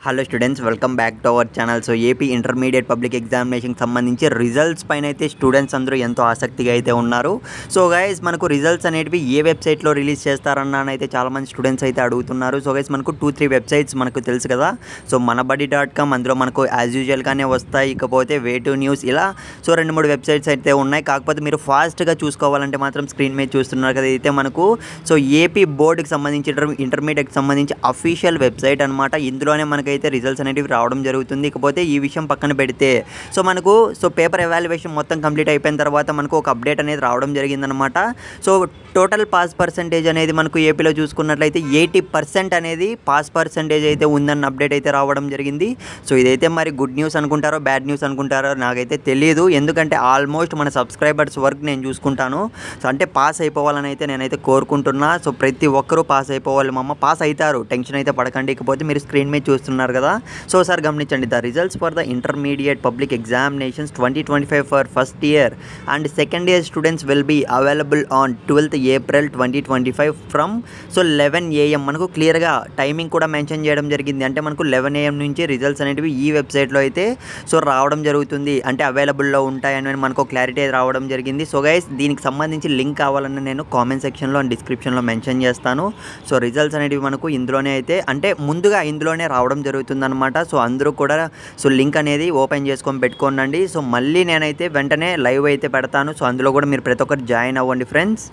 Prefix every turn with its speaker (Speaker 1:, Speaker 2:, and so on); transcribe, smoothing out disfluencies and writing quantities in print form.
Speaker 1: Hello students, welcome back to our channel. So AP intermediate public ఎగ్జామినేషన్కి సంబంధించి results పైన అయితే స్టూడెంట్స్ అందరూ ఎంతో ఆసక్తిగా అయితే ఉన్నారు. సో గైస్, మనకు రిజల్ట్స్ అనేటివి ఏ వెబ్సైట్లో రిలీజ్ చేస్తారన్న అయితే చాలామంది స్టూడెంట్స్ అయితే అడుగుతున్నారు. సో గైస్, మనకు 2-3 వెబ్సైట్స్ మనకు తెలుసు కదా. సో మనబడి.com, అందులో మనకు యాజ్ యూజువల్గానే వస్తాయి. ఇకపోతే వే2 న్యూస్, ఇలా సో 2-3 వెబ్సైట్స్ అయితే ఉన్నాయి. కాకపోతే మీరు ఫాస్ట్గా చూసుకోవాలంటే మాత్రం స్క్రీన్ మీద చూస్తున్నారు కదా, అయితే మనకు సో ఏపీ బోర్డుకి సంబంధించి ఇంటర్మీడియట్కి సంబంధించి అఫీషియల్ వెబ్సైట్ అనమాట. ఇందులోనే మనకు అయితే రిజల్ట్స్ అనేటివి రావడం జరుగుతుంది. ఇకపోతే ఈ విషయం పక్కన పెడితే సో మనకు పేపర్ ఎవాల్యుయేషన్ మొత్తం కంప్లీట్ అయిపోయిన తర్వాత మనకు ఒక అప్డేట్ అనేది రావడం జరిగిందనమాట. సో టోటల్ పాస్ పర్సెంటేజ్ అనేది మనకు ఏపీలో చూసుకున్నట్లయితే 80% అనేది పాస్ పర్సెంటేజ్ అయితే ఉందన్న అప్డేట్ అయితే రావడం జరిగింది. సో ఇదైతే మరి గుడ్ న్యూస్ అనుకుంటారో బ్యాడ్ న్యూస్ అనుకుంటారో నాకైతే తెలియదు. ఎందుకంటే ఆల్మోస్ట్ మన సబ్స్క్రైబర్స్ వర్క్ నేను చూసుకుంటాను. సో అంటే పాస్ అయిపోవాలని అయితే నేనైతే కోరుకుంటున్నా. సో ప్రతి ఒక్కరూ పాస్ అయిపోవాలి. మా అమ్మ పాస్ అవుతారు, టెన్షన్ అయితే పడకండి. ఇకపోతే మీరు స్క్రీన్ మీద చూస్తున్నారు కదా, సో సార్ గమనించండి. The results for the intermediate public examinations 2025 for first year and second year students will be available on 12th April 2025 from 11 AM. మనకు క్లియర్గా టైమింగ్ కూడా మెన్షన్ చేయడం జరిగింది. అంటే మనకు 11 AM నుంచి రిజల్ట్స్ అనేటివి ఈ వెబ్సైట్లో అయితే సో రావడం జరుగుతుంది, అంటే అవైలబుల్లో ఉంటాయని మనకు క్లారిటీ రావడం జరిగింది. సో గైస్, దీనికి సంబంధించి లింక్ కావాలని నేను కామెంట్ సెక్షన్లో అండ్ డిస్క్రిప్షన్లో మెన్షన్ చేస్తాను. సో రిజల్ట్స్ అనేటివి మనకు ఇందులోనే అయితే అంటే ముందుగా ఇందులోనే రావడం జరుగుతుందన్నమాట. సో అందరూ కూడా సో లింక్ అనేది ఓపెన్ చేసుకొని పెట్టుకోండి. సో మళ్ళీ నేనైతే వెంటనే లైవ్ అయితే పెడతాను. సో అందులో కూడా మీరు ప్రతి ఒక్కరు జాయిన్ అవ్వండి ఫ్రెండ్స్.